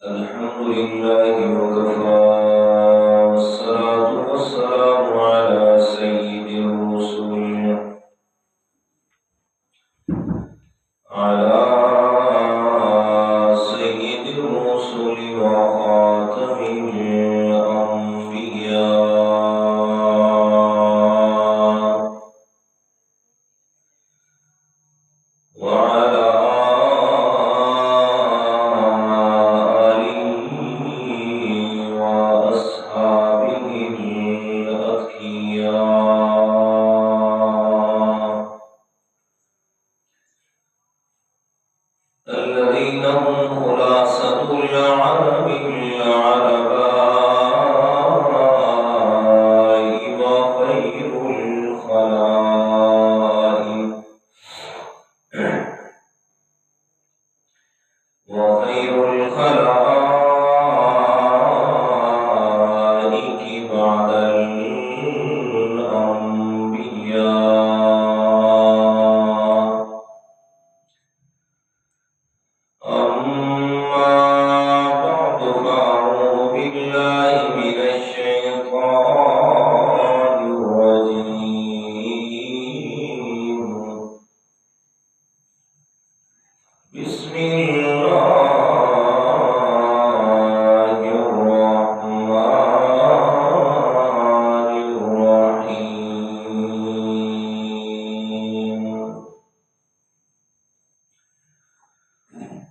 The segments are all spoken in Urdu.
الحمد لله وكفى والصلاة والسلام على سيد الرسل على سيد الرسل وخاتم الأنبياء وعلى آله وأصحابه الأتقياء الذين هم خلاصة العرب العرباء وخير الخلائق وخير الخلائق بعد الأنبياء أما بعد فأعوذ بالله من الشيطان الرجيم بسم الله الرحمن الرحيم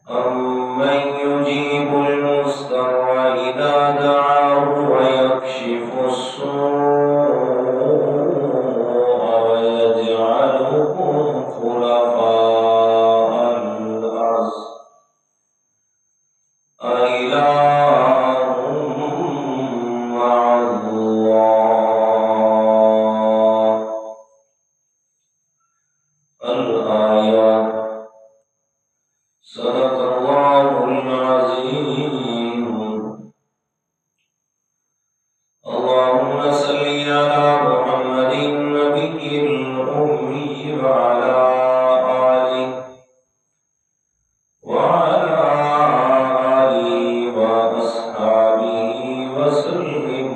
أمن يجيب المضطر إذا دعاه ويكشف السوء ويجعلكم خلفاء الأرض أإله مع الله الآية صدق الله العظيم اللهم صل على محمد النبي الأمي وعلى آله وأصحابه وسلم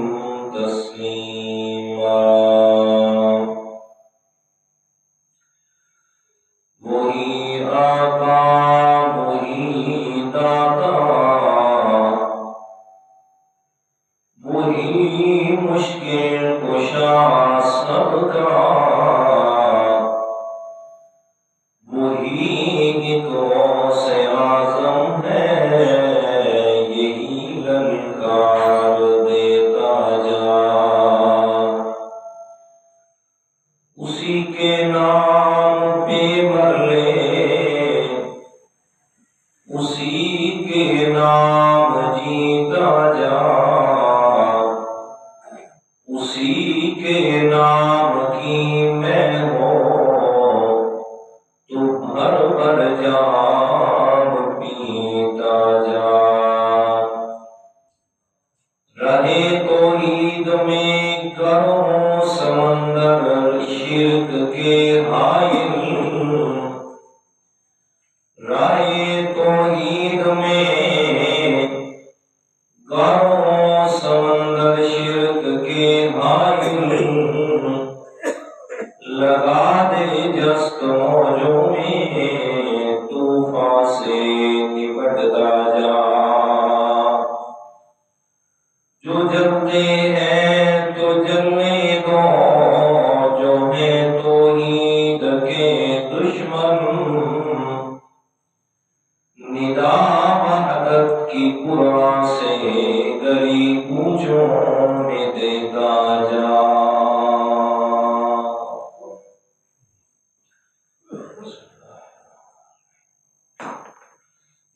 تسليما وہی آقا وہی داتا وہی مشکل کشا سب کا وہی ایک غوث اعظم ہے یہی للکار دیتا جا اسی کے نام پہ مرلے اسی کے نام جیتا جا اسی کے نام کی میں ہو تو ہر بر جام پیتا جا رہے توحید میں کرو سمندر شرک کے حائل رائے توحید میں کرو سمندر شرک کے حائل لگا دے جست موجوں میں طوفان سے نمٹتا جا جو جلتے ہیں تو جلنے دو جو ہے توحید کے دشمن ندا وحدت کی قرآن سے گلی کوچوں میں دیتا جا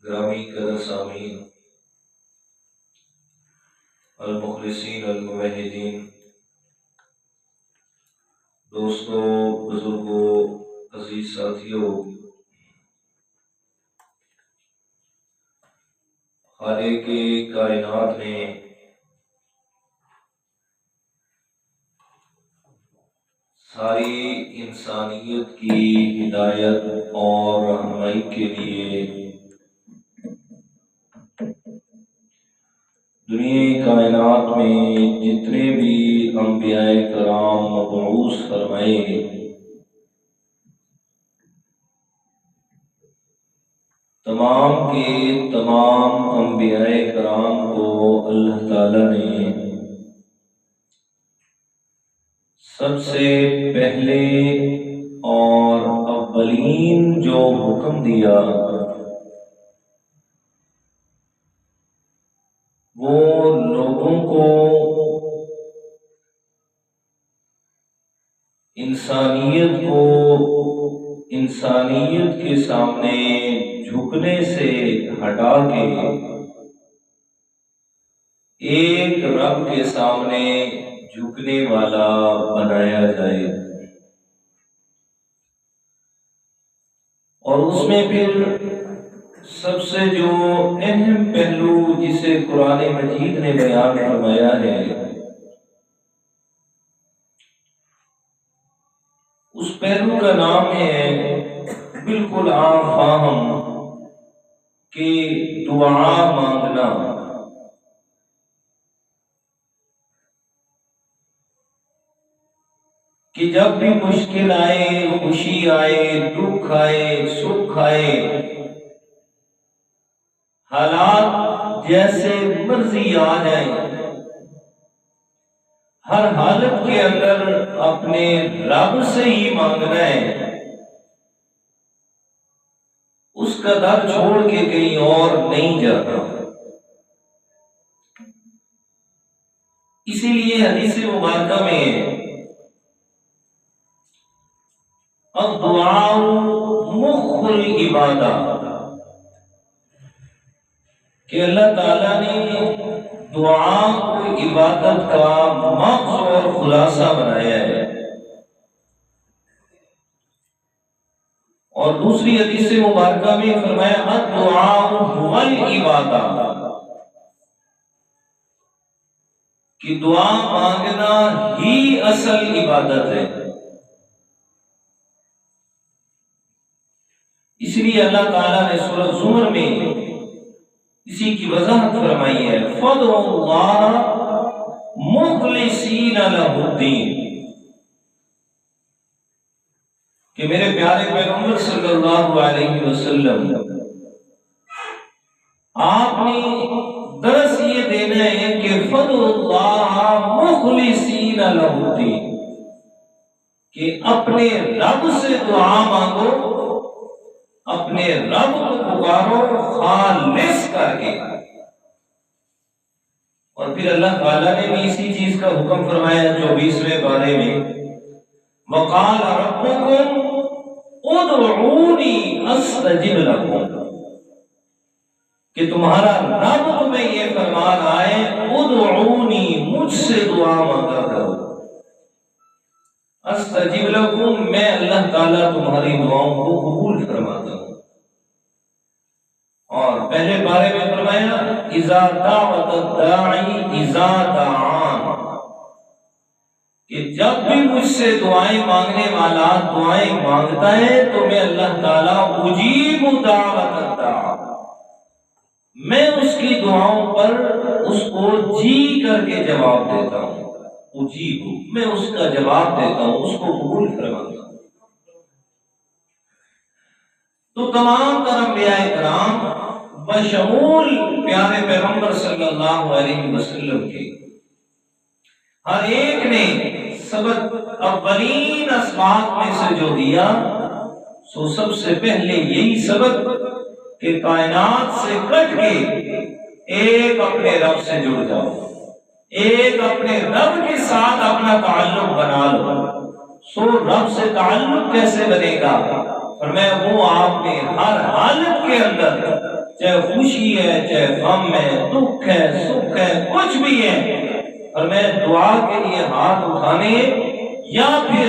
گرامی قدر سامعین المخلصین الموحدین دوستوں بزرگوں عزیز ساتھیوں خالق کائنات نے ساری انسانیت کی ہدایت اور رہنمائی کے لیے دنیا کائنات میں جتنے بھی انبیاء کرام مبعوث فرمائے، تمام کے تمام انبیاء کرام کو اللہ تعالی نے سب سے پہلے اور اولین جو حکم دیا وہ لوگوں کو انسانیت کے سامنے جھکنے سے ہٹا کے ایک رب کے سامنے جھکنے والا بنایا جائے، اور اس میں پھر سب سے جو اہم پہلو جسے قرآن مجید نے بیان فرمایا ہے، اس پہلو کا نام ہے بالکل عام فاہم کہ دعا مانگنا۔ کہ جب بھی مشکل آئے، خوشی آئے، دکھ آئے، سکھ آئے، حالات جیسے مرضی آ جائیں، ہر حالت کے اندر اپنے رب سے ہی مانگنا ہے، اس کا در چھوڑ کے کہیں اور نہیں جاتا۔ اسی لیے حدیث مبارکہ میں الدعاء مخ العبادہ کہ اللہ تعالیٰ نے دعا کو عبادت کا مغز اور خلاصہ بنایا ہے۔ اور دوسری حدیث مبارکہ میں فرمایا الدعاء هو العبادہ کہ دعا مانگنا ہی اصل عبادت ہے۔ اس لیے اللہ تعالیٰ نے سورۃ زمر میں اسی کی وضاحت فرمائی ہے فَادْعُوا اللَّهَ مُخْلِصِينَ لَهُ الدِّينَ کہ میرے پیارے پیغمبر صلی اللہ علیہ وسلم آپ نے درس یہ دینا ہے کہ فَادْعُوا اللَّهَ مُخْلِصِينَ لَهُ الدِّينَ کہ اپنے رب سے دعا مانگو، اپنے رب کو پکارو خالص کر کے۔ اور پھر اللہ تعالیٰ نے بھی اسی چیز کا حکم فرمایا 24ویں پارے میں وَقَالَ رَبُّكُمْ ادْعُونِي أَسْتَجِبْ لَكُمْ کہ تمہارا رب تمہیں یہ فرما رہا ہے ادعونی مجھ سے دعا مانگا کرو، استجب لکم میں اللہ تعالیٰ تمہاری دعاؤں کو قبول فرماتا ہوں۔ اور پہلے بارے میں فرمایا اذا دعوت الداعی اذا دعان کہ جب بھی مجھ سے دعائیں مانگنے والا دعائیں مانگتا ہے تو میں اللہ تعالیٰ اجیب دعوت الداع میں اس کی دعاؤں پر اس کو جی کر کے جواب دیتا ہوں، اجیب میں اس کا جواب دیتا ہوں، اس کو قبول فرماتا ہوں۔ تو تمام انبیاء کرام بشمول پیارے پیغمبر صلی اللہ علیہ وسلم کے ہر ایک نے سبق اولین اسباق میں سے جو دیا سو سب سے پہلے یہی سبق کہ کائنات سے کٹ کے ایک اپنے رب سے جڑ جاؤ، ایک اپنے رب کے ساتھ اپنا تعلق بنا لو۔ سو رب سے تعلق کیسے بنے گا؟ فرمایا وہ آپ نے ہر حالت کے اندر چاہے خوشی ہے، چاہے غم ہے، دکھ ہے، سکھ ہے، کچھ بھی ہے، فرمایا دعا کے لیے ہاتھ اٹھانے یا پھر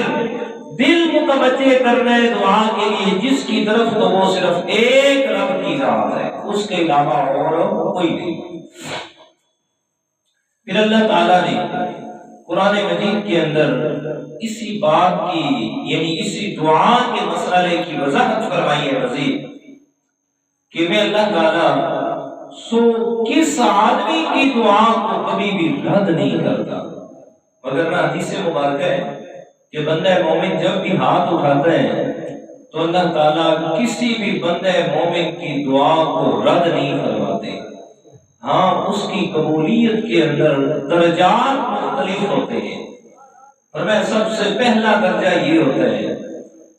دل متوجہ کرنا ہے دعا کے لیے جس کی طرف تو وہ صرف ایک رب کی ذات ہے، اس کے علاوہ اور کوئی نہیں۔ پھر اللہ تعالیٰ نے قرآن مجید کے اندر اسی بات کی یعنی اسی دعا کے مسئلے کی وضاحت فرمائی ہے مزید کہ میں اللہ تعالیٰ کس آدمی کی دعا کو کبھی بھی رد نہیں کرتا، مگر میں حدیث مبارکہ ہے کہ بندہ مومن جب بھی ہاتھ اٹھاتا ہے تو اللہ تعالیٰ کسی بھی بندہ مومن کی دعا کو رد نہیں فرماتے، ہاں اس کی قبولیت کے اندر درجات مختلف ہوتے ہیں۔ اور میں سب سے پہلا درجہ یہ ہوتا ہے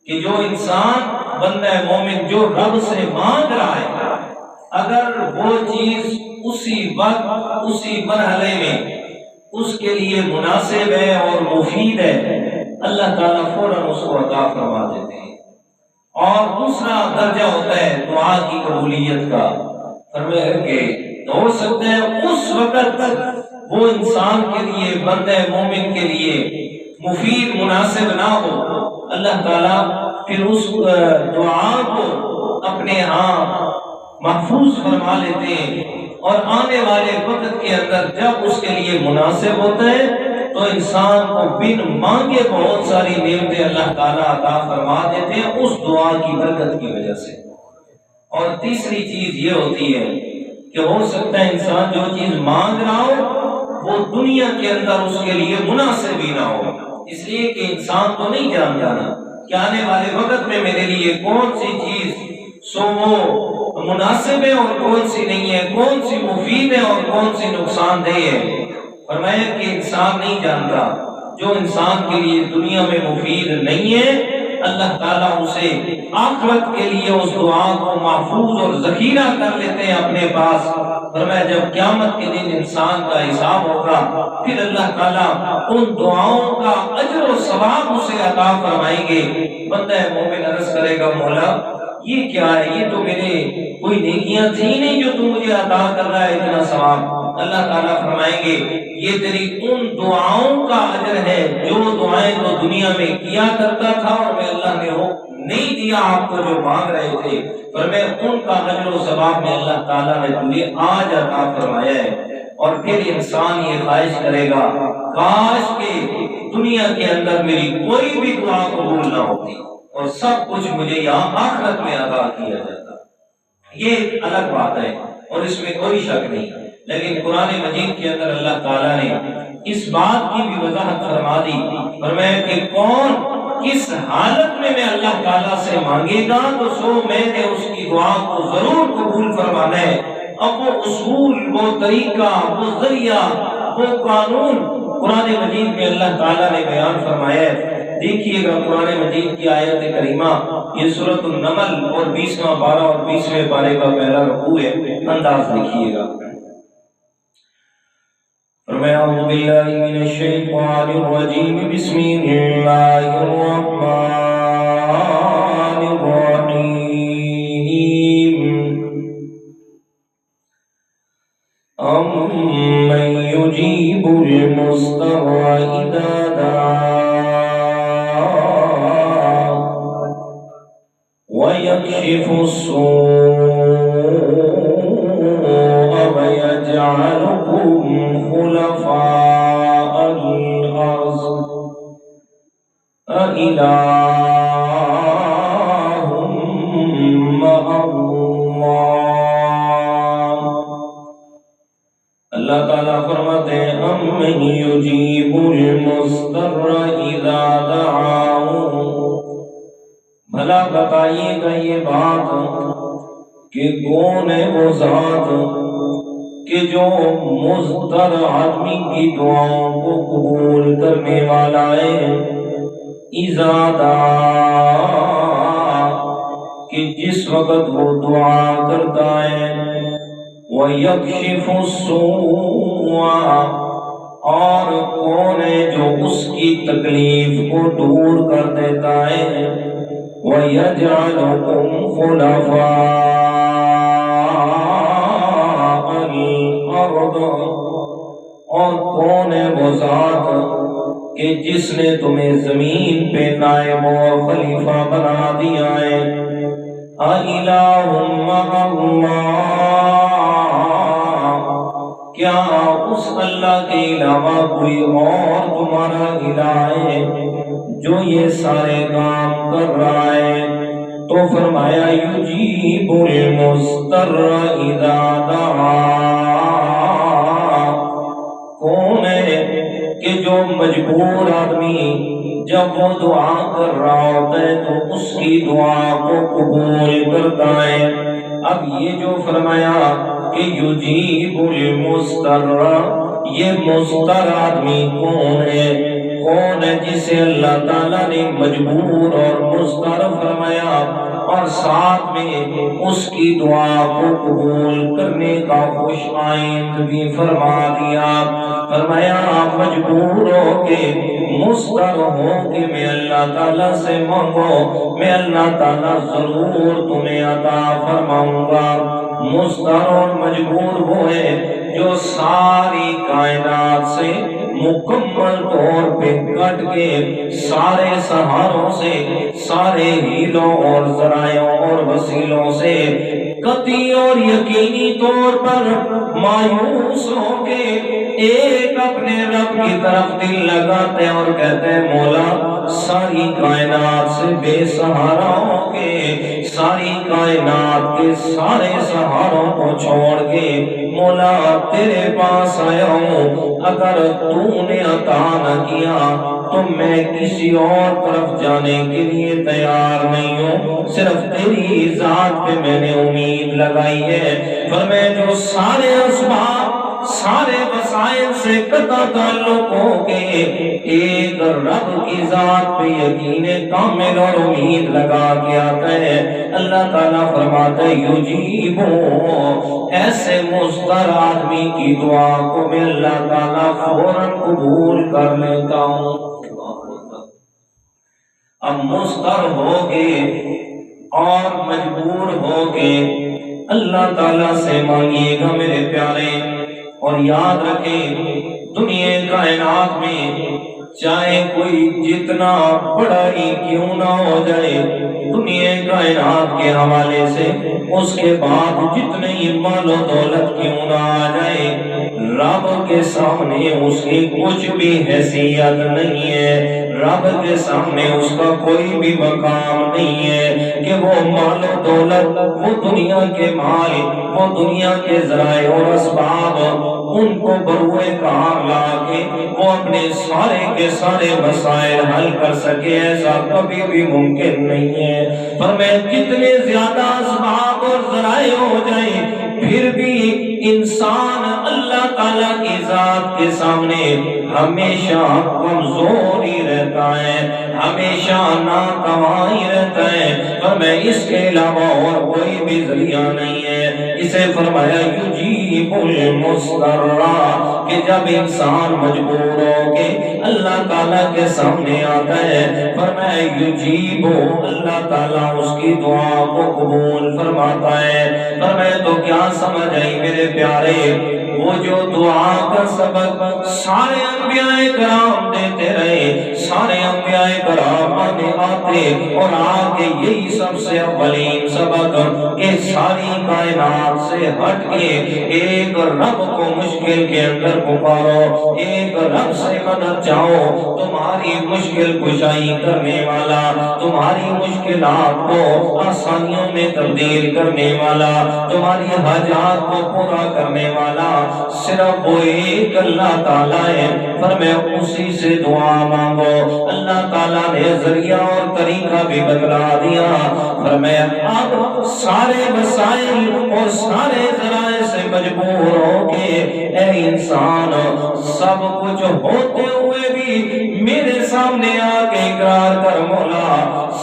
کہ جو انسان بندہ مومن جو رب سے مانگ رہا ہے، اگر وہ چیز اسی وقت اسی مرحلے میں اس کے لیے مناسب ہے اور مفید ہے، اللہ تعالیٰ فوراً اس کو عطا فرما دیتے ہیں۔ اور دوسرا درجہ ہوتا ہے دعا کی قبولیت کا، فرمایا کہ ہو سکتا ہے اس وقت تک وہ انسان کے لیے بندہ مومن کے لیے مفید مناسب نہ ہو، اللہ تعالیٰ پھر اس دعا کو اپنے ہاں محفوظ فرما لیتے ہیں، اور آنے والے وقت کے اندر جب اس کے لیے مناسب ہوتا ہے تو انسان کو بن مانگے بہت ساری نعمتیں اللہ تعالیٰ عطا فرما دیتے ہیں اس دعا کی برکت کی وجہ سے۔ اور تیسری چیز یہ ہوتی ہے کہ ہو سکتا ہے انسان جو چیز مانگ رہا ہو وہ دنیا کے اندر اس کے لیے مناسب ہی نہ ہو، اس لیے کہ انسان تو نہیں جانتا نا کہ آنے والے وقت میں میرے لیے کون سی چیز وہ مناسب ہے اور کون سی نہیں ہے، کون سی مفید ہے اور کون سی نقصان دہ ہے۔ فرمایا کہ انسان نہیں جانتا، جو انسان کے لیے دنیا میں مفید نہیں ہے اللہ تعالیٰ اسے آخرت کے لیے اس دعا کو محفوظ اور ذخیرہ کر لیتے ہیں اپنے پاس۔ فرمایا جب قیامت کے دن انسان کا حساب ہوگا پھر اللہ تعالیٰ ان دعاؤں کا اجر و ثواب اسے عطا فرمائیں گے۔ بندہ مومن عرض کرے گا مولا یہ کیا ہے، یہ تو میرے کوئی نیکیاں تھی نہیں جو تو مجھے عطا کر رہا ہے اتنا ثواب۔ اللہ تعالیٰ فرمائیں گے یہ تیری ان دعاؤں کا اجر ہے جو دعائیں تو دنیا میں کیا کرتا تھا اور میں اللہ نے وہ نہیں دیا آپ کو جو مانگ رہے تھے، پر میں ان کا اجر و ثواب میں اللہ تعالیٰ نے تمہیں آج عطا فرمایا ہے۔ اور پھر انسان یہ خواہش کرے گا کاش کہ دنیا کے اندر میری کوئی بھی دعا قبول نہ ہوتی اور سب کچھ مجھے یہاں آخرت میں عطا کیا جاتا۔ یہ ایک الگ بات ہے اور اس میں کوئی شک نہیں، لیکن قرآن مجید کے اندر اللہ تعالیٰ نے اس بات کی بھی وضاحت فرما دی، فرمایا کہ کون کس حالت میں اللہ تعالیٰ سے مانگے گا تو میں نے اس کی دعا کو ضرور قبول فرمانا ہے۔ اب وہ اصول، وہ طریقہ، وہ ذریعہ، وہ قانون قرآن مجید میں اللہ تعالیٰ نے بیان فرمایا ہے۔ دیکھیے گا قرآن مجید کی آیت کریمہ، یہ سورۃ النمل اور 20واں پارہ اور 20ویں پارے کا پہلا رکوع ہے، انداز دیکھیے گا۔ اعوذ باللہ من الشیطان الرجیم، بسم اللہ الرحمن الرحیم۔ امن یجیب المضطر اذا دعا ویکشف السوء ویجعلکم خلفاء الارض أإله مع اللہ۔ اللہ تعالیٰ فرماتے ہیں امن یجیب المضطر اذا دعاہ، بھلا بتائیے گا یہ بات کہ کون ہے وہ ذات کہ جو مضطر آدمی کی دعاؤں کو قبول کرنے والا ہے، اذا دعا کہ جس وقت وہ دعا کرتا ہے، وَيَكْشِفُ السُّوءَ اور کون ہے جو اس کی تکلیف کو دور کر دیتا ہے، وَيَجْعَلُكُمْ خُلَفَاءَ الْأَرْضِ اور کون ہے وہ ذات کہ جس نے تمہیں زمین پہ نائب و خلیفہ بنا دیا ہے۔ أَإِلَٰهٌ مَّعَ اللَّهِ کیا اس اللہ اللہ کے علاوہ کوئی اور تمہارا الہ ہے جو یہ سارے کام کر رہا ہے؟ تو فرمایا یجیب المضطر اذا دعا، کون ہے کہ جو مجبور آدمی جب وہ دعا کر رہا ہوتا ہے تو اس کی دعا کو قبول کرتا ہے۔ اب یہ جو فرمایا کہ یجیب المضطر، یہ مضطر آدمی کون ہے؟ کون ہے جسے اللہ تعالیٰ نے مجبور اور مضطر فرمایا اور ساتھ میں اس کی دعا کو قبول کرنے کا خوش آئند بھی فرما دیا؟ فرمایا مجبور ہو کے مضطر ہو کے میں اللہ تعالیٰ سے مانگو، میں اللہ تعالیٰ ضرور تمہیں عطا فرماؤں گا۔ مضطر اور مجبور ہوئے جو ساری کائنات سے مکمل طور پہ کٹ کے سارے سہاروں سے، سارے ہیلوں اور ذرائعوں اور وسیلوں سے قطعی اور یقینی طور پر مایوس ہو کے ایک اپنے رب کی طرف دل لگاتے اور کہتے ہیں مولا ساری کائنات سے بے سہارا ہو کے، ساری کائنات کے سارے سہاروں کو چھوڑ کے مولا تیرے پاس آیا ہوں، اگر تو نے عطا نہ کیا تو میں کسی اور طرف جانے کے لیے تیار نہیں ہوں، صرف تیری ذات پہ میں نے امید لگائی ہے۔ فرمایا جو سارے اسباب، سارے وسائل سے قطع تعلق ہو کے ایک رب کی ذات پہ یقین کامل اور امید لگا کے آتا ہے، اللہ تعالیٰ فرماتا ہے یجیبو، ایسے مضطر آدمی کی دعا کو میں اللہ تعالیٰ فوراً قبول کر لیتا ہوں۔ اب مضطر ہو کے اور مجبور ہو کے اللہ تعالیٰ سے مانگیے گا میرے پیارے، اور یاد رکھیں دنیا کائنات میں چاہے کوئی جتنا بڑا ہی کیوں نہ ہو جائے، دنیا کائنات کے حوالے سے اس کے بعد جتنے ہی مال و دولت کیوں نہ آ جائے، رب کے سامنے اس کی کچھ بھی حیثیت نہیں ہے، رب کے سامنے اس کا کوئی بھی مقام نہیں ہے کہ وہ مال و دولت، وہ دنیا کے مال، وہ دنیا کے ذرائع اور اسباب ان کو بروئے کار لا کے وہ اپنے سارے کے سارے مسائل حل کر سکے، ایسا کبھی بھی ممکن نہیں ہے۔ پر میں جتنے زیادہ اسباب اور ذرائع ہو جائیں پھر بھی انسان اللہ تعالیٰ کی ذات کے سامنے ہمیشہ کمزور ہی رہتا ہے، ہمیشہ ناتواں رہتا ہے، پر میں اس کے علاوہ اور کوئی بھی ذریعہ نہیں ہے۔ اسے فرمایا یجیب المضطر، کہ جب انسان مجبور ہو کے اللہ تعالیٰ کے سامنے آتا ہے، فرمایا یجیب، اللہ تعالیٰ اس کی دعا کو قبول فرماتا ہے۔ فرمایا تو کیا سمجھ آئی میرے پیارے، وہ جو دعا کا سبق سارے انبیاء کرام دیتے رہے، سارے انبیاء کرام آتے اور آگے یہی سب سے اولین سبق کہ ساری کائنات سے ہٹ کے ایک رب کو مشکل کے اندر پکارو، ایک رب سے مدد چاہو، تمہاری مشکل کشائی کرنے والا، تمہاری مشکلات کو آسانیوں میں تبدیل کرنے والا، تمہاری حاجات کو پورا کرنے والا صرف وہ ایک اللہ تعالیٰ ہے۔ فرمایا اسی سے دعا مانگو، اللہ تعالیٰ نے ذریعہ اور طریقہ بھی بتلا دیا۔ فرمایا اب سارے وسائل اور سارے ذرائع سے مجبور ہو کے اے انسان سب کچھ ہوتے ہوئے بھی میرے سامنے آ کے اقرار کر مولا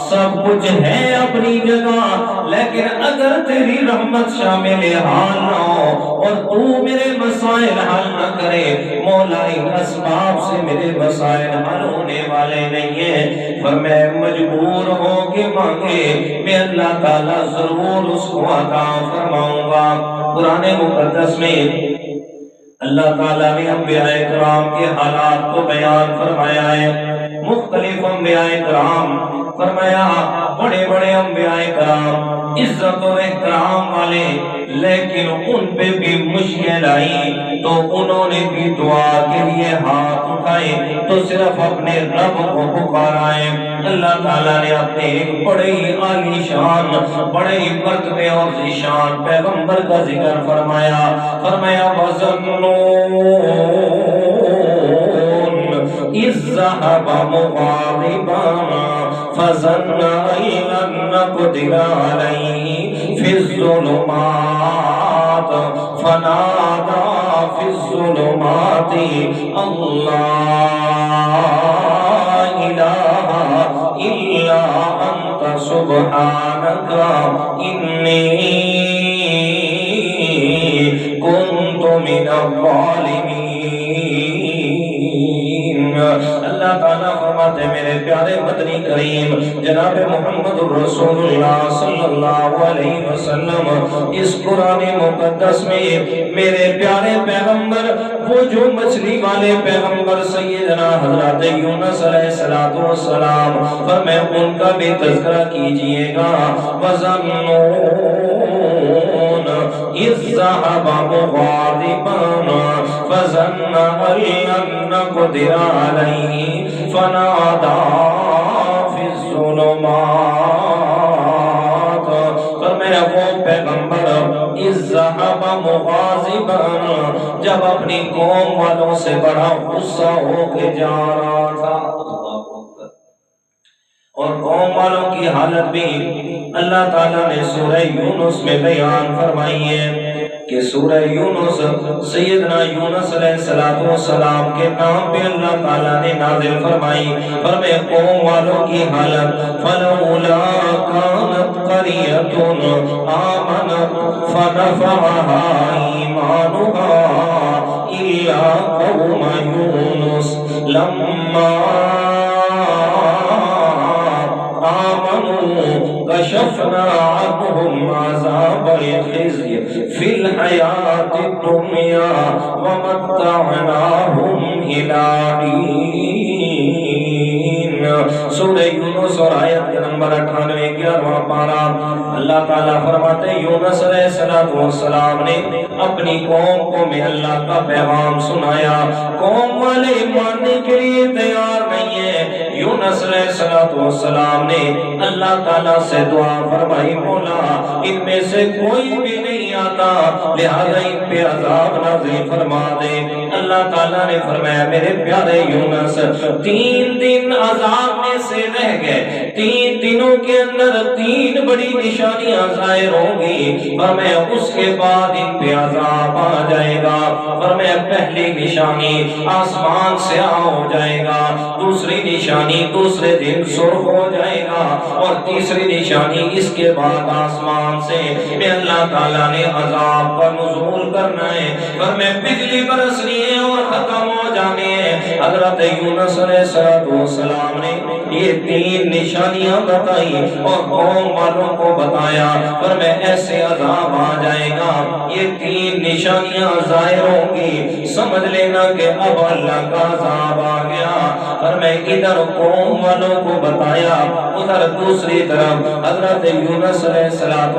سب کچھ ہے اپنی جگہ، لیکن اگر تیری رحمت شامل حال نہ ہو اور تو میرے مسائل حل نہ کرے مولا ان اسباب سے میرے مسائل حل ہونے والے نہیں ہیں۔ پر میں مجبور ہو کے مانگے میں اللہ تعالیٰ ضرور اس کو عطا فرماؤں گا۔ قرآن مقدس میں اللہ تعالیٰ نے انبیاء کرام کے حالات کو بیان فرمایا ہے، مختلف انبیاء کرام، فرمایا بڑے بڑے انبیاء کرام عزت و احترام والے لیکن ان پہ بھی مشکل آئی تو انہوں نے بھی دعا کے لیے ہاتھ اٹھائے تو صرف اپنے رب کو پکارائے۔ اللہ تعالیٰ نے اپنے ایک بڑے ہی عالی شان، بڑے ہی مرتبے اور ذیشان پیغمبر کا ذکر فرمایا۔ فرمایا وَظَنُّونَ إِذْ ذَهَبَ مُغَاضِبًا فَظَنَّ أَن لَّن نَّقْدِرَ عَلَيْهِ فِي الظُّلُمَاتِ فَنَادَىٰ فِي الظُّلُمَاتِ أَن لَّا إِلَٰهَ إِلَّا أَنتَ سُبْحَانَكَ إِنِّي كُنتُ مِنَ الظَّالِمِينَ۔ اللہ تعالیٰ فرماتے میرے پیارے مدنی کریم جناب محمد الرسول اللہ صلی اللہ علیہ وسلم اس قرآن مقدس میں میرے پیارے پیغمبر وہ جو مچھلی والے پیغمبر سیدنا حضرت یونس علیہ السلام فرمائے ان کا بھی تذکرہ کیجئے گا۔ وَظَنُّونَ إِذْ ذَهَبَ مُغَاضِبًا فَظَنَّ أَن لَّن نَّقْدِرَ عَلَيْهِ فَنَادَىٰ فِي الظُّلُمَاتِ۔ فرمایا وہ پیغمبر اِذْ ذَهَبَ مُغَاضِبًا جب اپنی قوم والوں سے بڑا غصہ ہو کے جا رہا تھا، اور قوم والوں کی حالت بھی اللہ تعالیٰ نے سورہ یونس میں بیان فرمائی ہے کہ سورہ یونس سیدنا یونس علیہ السلام کے نام پہ اللہ تعالیٰ نے نازل فرمائی۔ فرمائے قوم والوں کی حالت فَلَوْلَا كَانَتْ قَرْيَةٌ آمَنَتْ فَنَفَعَهَا إِيمَانُهَا إِلَّا قَوْمَ يُونُسَ لَمَّا كشفنا عنهم عذاب الخزي في الحياة الدنيا ومتعناهم إلى حين۔ سورہ یونس اور آیت کے نمبر 98 11واں پارہ اللہ تعالیٰ فرماتے یونس علیہ السلام نے اپنی قوم کو میں اللہ کا پیغام سنایا، قوم والے ماننے کے لیے تیار نہیں ہے۔ یونس علیہ السلام نے اللہ تعالیٰ سے دعا فرمائی مولا ان میں سے کوئی بھی نہیں آتا لہذا ان پہ عذاب نازل فرما دے۔ اللہ تعالیٰ نے فرمایا میرے پیارے یونس 3 دن عذاب میں سے رہ گئے، 3 دنوں کے اندر 3 بڑی نشانیاں ظاہر ہوں گی، فرمایا اس کے بعد ان پہ عذاب آ جائے گا۔ فرمایا پہلی نشانی آسمان سے ہو جائے گا، دوسری نشانی دوسرے دن سرخ ہو جائے گا، اور تیسری نشانی اس کے بعد آسمان سے میں اللہ تعالیٰ نے عذاب کا نزول کرنا ہے، فرمایا بجلی برسنی ہے اور ختم ہو جانے ہیں۔ حضرت یونس علیہ السلام نے یہ 3 نشانیاں بتائی اور قوم والوں کو بتایا، فرمایا ایسے عذاب آ جائے گا، یہ 3 نشانیاں ظاہر ہوں گی، سمجھ لینا کہ اب اللہ کا عذاب آ گیا۔ فرمایا ادھر قوم والوں کو بتایا، ادھر دوسری طرف حضرت یونس علیہ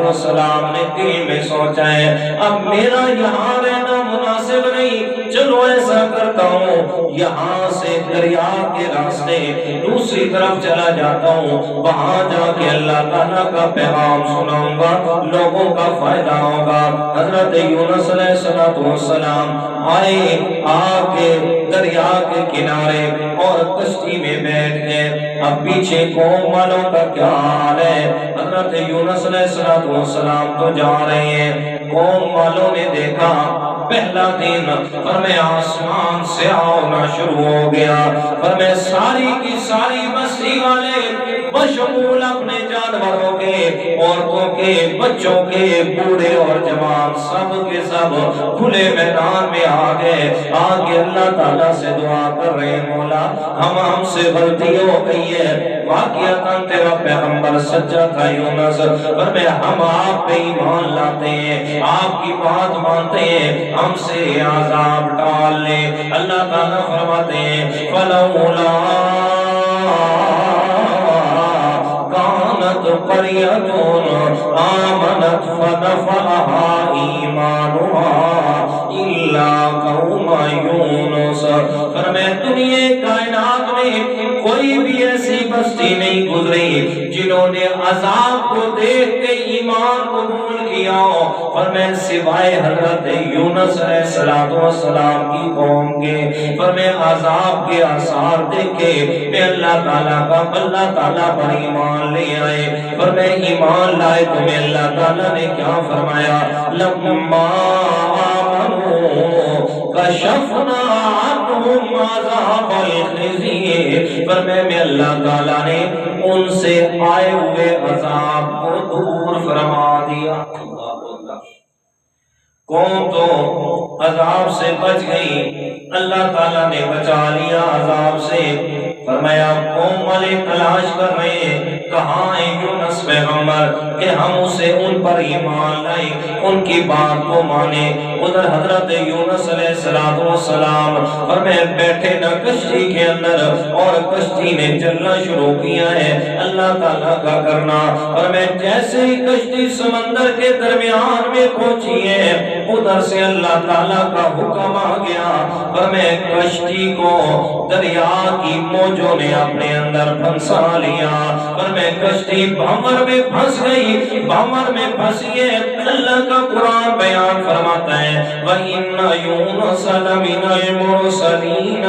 السلام نے دل میں سوچا ہے اب میرا یہاں رہنا مناسب نہیں، چلو ایسا کرتا ہوں یہاں سے دریا کے راستے دوسری طرف چلا جاتا ہوں، وہاں جا کے اللہ تعالیٰ کا پیغام سناؤں گا، لوگوں کا فائدہ ہوگا۔ حضرت یونس علیہ السلام آئے، آ کے دریا کے کنارے اور کشتی میں بیٹھ گئے۔ اب پیچھے قوم والوں کا کیا حال ہے؟ حضرت یونس علیہ السلام تو جا رہے ہیں، قوم والوں نے دیکھا پہلا دن فرمایا آسمان سے آنا شروع ہو گیا، فرمایا ساری کی ساری بستی والے بشمول اپنے جانوروں کے، عورتوں کے، بچوں کے، بوڑھے اور جوان سب کے سب کھلے میدان میں آ گئے، آگے اللہ تعالیٰ سے دعا کر رہے ہیں مولا ہم سے غلطی ہو گئی ہے، واقعتاً تیرا پیغمبر سچا تھا یونس، فرمایا ہم آپ پہ ایمان لاتے ہیں، آپ کی بات مانتے ہیں، ہم سے عذاب ٹال لے۔ اللہ تعالیٰ فرماتے ہیں فَلَوْلَا كَانَتْ قَرْيَةٌ آمَنَتْ فَنَفَعَهَا ایمانها الا قوم یونس، فرمایا دنیا کائنات میں کوئی بھی ایسی بستی نہیں گزری جنہوں نے عذاب کو دیکھ کے ایمان قبول کیا ہو، فرمایا سوائے حضرت یونس علیہ السلام کی قوم کے۔ فرمایا عذاب کے آثار دیکھے میں اللہ تعالیٰ کا اللہ تعالیٰ پر ایمان لے آئے۔ فرمایا ایمان لائے تمہیں اللہ تعالیٰ نے کیا فرمایا؟ لما آمنوا کشفنا عنہم عذاب الخزي، فرمایا میں اللہ تعالیٰ نے ان سے آئے ہوئے عذاب کو دور فرما دیا۔ قوم تو عذاب سے بچ گئی، اللہ تعالیٰ نے بچا لیا عذاب سے۔ فرمایا قوم والے تلاش کر رہے ہیں کہاں ہے یونس پیغمبر کہ ہم اسے ان پر ایمان لائیں، ان کی بات کو مانے۔ ادھر حضرت یونس علیہ السلام فرمایا بیٹھے نہ کشتی کے اندر اور کشتی نے چلنا شروع کیا ہے اللہ تعالیٰ کا کرنا۔ فرمایا جیسے ہی کشتی سمندر کے درمیان میں پہنچی ہے ادھر سے اللہ تعالیٰ کا حکم آ گیا، فرمایا کشتی کو دریا کی موجوں نے اپنے اندر پھنسا لیا، فرمایا کشتی بھنور میں پھنس گئی، بھنور میں پھنسی ہے۔ اللہ کا قرآن بیان فرماتا ہے وَإِنَّ يُونُسَ لَمِنَ الْمُرْسَلِينَ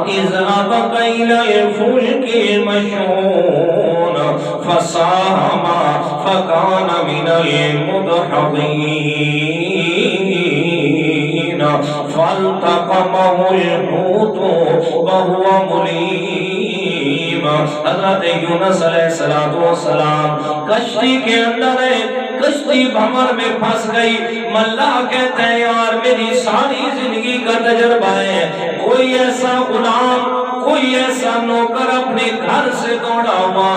إِذْ أَبَقَ إِلَى الْفُلْكِ الْمَشْحُونِ فَسَاهَمَ فَكَانَ مِنَ الْمُدْحَضِينَ فَالْتَقَمَهُ الْحُوتُ وَهُوَ مُلِيمٌ۔ حضرت یونس علیہ السلام کشتی کے اندر ہے، کشتی بھنور میں پھنس گئی۔ ملاح کہتے ہیں یار میری ساری زندگی کا تجربہ ہے، کوئی ایسا غلام کوئی ایسا نوکر اپنے گھر سے دوڑا ہوا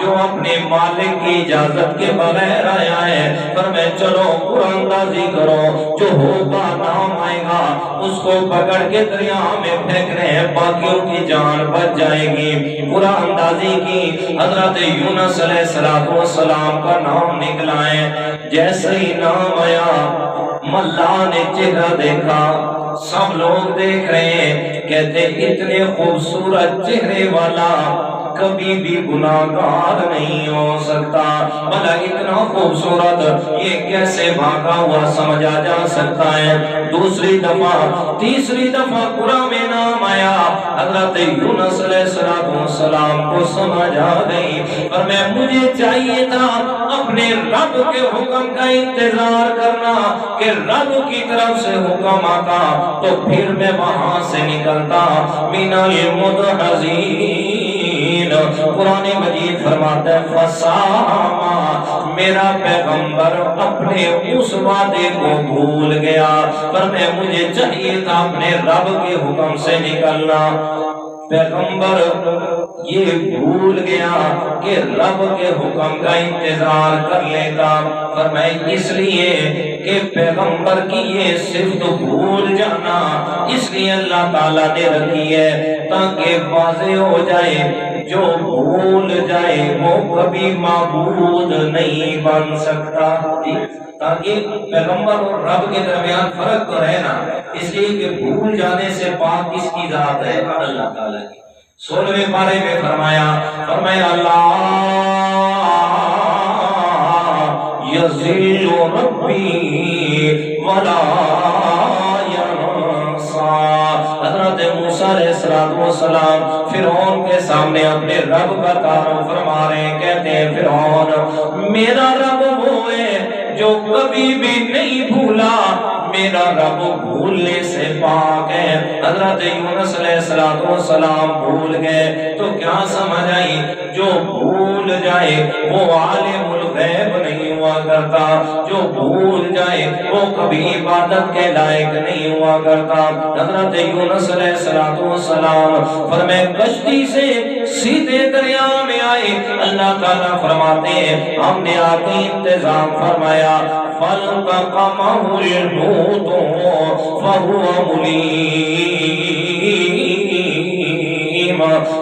جو اپنے مالک کی اجازت کے بغیر آیا ہے، فرمایا چلو قرآن اندازی کرو، جو ہوگا نام آئے گا اس کو پکڑ کے دریا میں پھینک رہے ہیں، باقیوں کی جان بچ جائے گی۔ قرآن اندازی کی، حضرت یونس علیہ السلام کا نام نکلا ہے۔ جیسے ہی نام آیا ملاح نے چہرہ دیکھا، سب لوگ دیکھ رہے ہیں، کہتے اتنے خوبصورت چہرے والا کبھی بھی گناہگار نہیں ہو سکتا، بھلا اتنا خوبصورت یہ کیسے بھاگا ہوا سمجھا جا سکتا ہے۔ دوسری دفعہ تیسری دفعہ قرآن میں نام آیا، حضرت یونس علیہ السلام کو سمجھ آ گئی، اور میں مجھے چاہیے تھا اپنے رب کے حکم کا انتظار کرنا کہ رب کی طرف سے حکم آتا تو پھر میں وہاں سے نکلتا۔ من المدحضین، قرآن مجید فرماتا ہے فَسَاهَمَ، میرا پیغمبر اپنے اس وعدے کو بھول گیا، پر میں مجھے چاہیے تھا اپنے رب کے حکم سے نکلنا۔ پیغمبر یہ بھول گیا کہ رب کے حکم کا انتظار کر لیتا، فرمایا اس لیے کہ پیغمبر کی یہ صفت بھول جانا اس لیے اللہ تعالیٰ نے رکھی ہے تاکہ واضح ہو جائے جو بھول جائے وہ کبھی معبود نہیں بن سکتا، تاکہ پیغمبر اور رب کے درمیان فرق تو رہے نا، اس لیے کہ بھول جانے سے پاک کس کی ذات ہے؟ اللہ تعالیٰ کی۔ 16ویں پارے میں فرمایا اللہ یذل ربی ولا ینسا۔ حضرت موسیٰ علیہ السلام فرعون کے سامنے اپنے رب کا تعارف فرما رہے ہیں، کہتے ہیں فرعون میرا رب وہ ہے جو کبھی بھی نہیں بھولا، میرا رب بھولنے سے پاک ہے۔ حضرت یونس علیہ السلام بھول گئے تو کیا سمجھ آئی؟ جو بھول جائے وہ عالم الغیب نہیں ہوا کرتا، جو بھول جائے وہ کبھی عبادت کے لائق نہیں ہوا کرتا۔ حضرت یونس علیہ السلام فرمائے کشتی سے سیدھے دریا میں آئے، اللہ تعالیٰ فرماتے ہیں ہم نے آگے انتظام فرمایا فَالْتَقَمَهُ الْحُوتُ فَهُوَ مُلِيمٌ،